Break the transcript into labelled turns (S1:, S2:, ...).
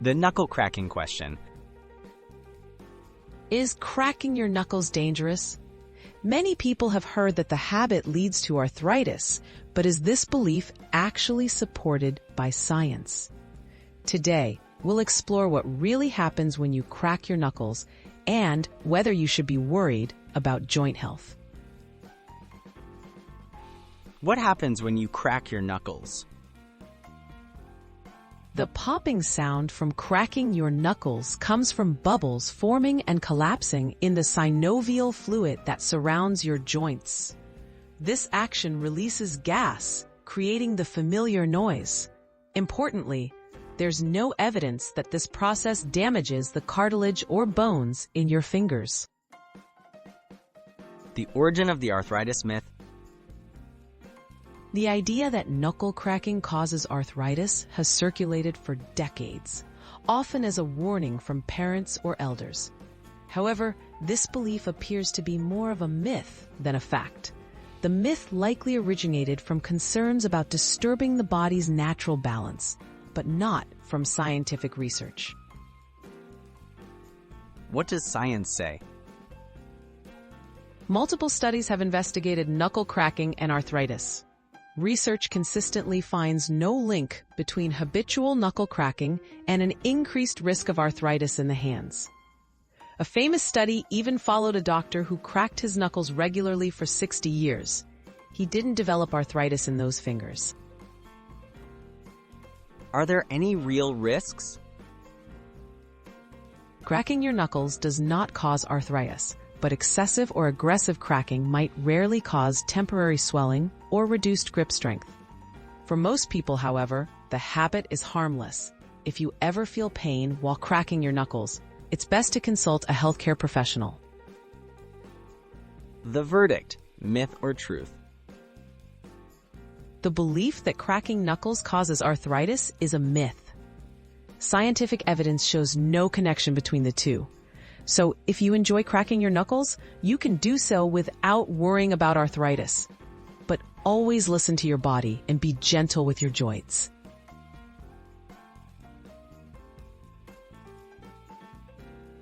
S1: The knuckle cracking question.
S2: Is cracking your knuckles dangerous? Many people have heard that the habit leads to arthritis, but is this belief actually supported by science? Today, we'll explore what really happens when you crack your knuckles and whether you should be worried about joint health.
S1: What happens when you crack your knuckles?
S2: The popping sound from cracking your knuckles comes from bubbles forming and collapsing in the synovial fluid that surrounds your joints. This action releases gas, creating the familiar noise. Importantly, there's no evidence that this process damages the cartilage or bones in your fingers.
S1: The origin of the arthritis myth.
S2: The idea that knuckle cracking causes arthritis has circulated for decades, often as a warning from parents or elders. However, this belief appears to be more of a myth than a fact. The myth likely originated from concerns about disturbing the body's natural balance, but not from scientific research.
S1: What does science say?
S2: Multiple studies have investigated knuckle cracking and arthritis. Research consistently finds no link between habitual knuckle cracking and an increased risk of arthritis in the hands. A famous study even followed a doctor who cracked his knuckles regularly for 60 years. He didn't develop arthritis in those fingers.
S1: Are there any real risks?
S2: Cracking your knuckles does not cause arthritis, but excessive or aggressive cracking might rarely cause temporary swelling or reduced grip strength. For most people, however, the habit is harmless. If you ever feel pain while cracking your knuckles, it's best to consult a healthcare professional.
S1: The verdict, myth or truth?
S2: The belief that cracking knuckles causes arthritis is a myth. Scientific evidence shows no connection between the two. So if you enjoy cracking your knuckles, you can do so without worrying about arthritis. But always listen to your body and be gentle with your joints.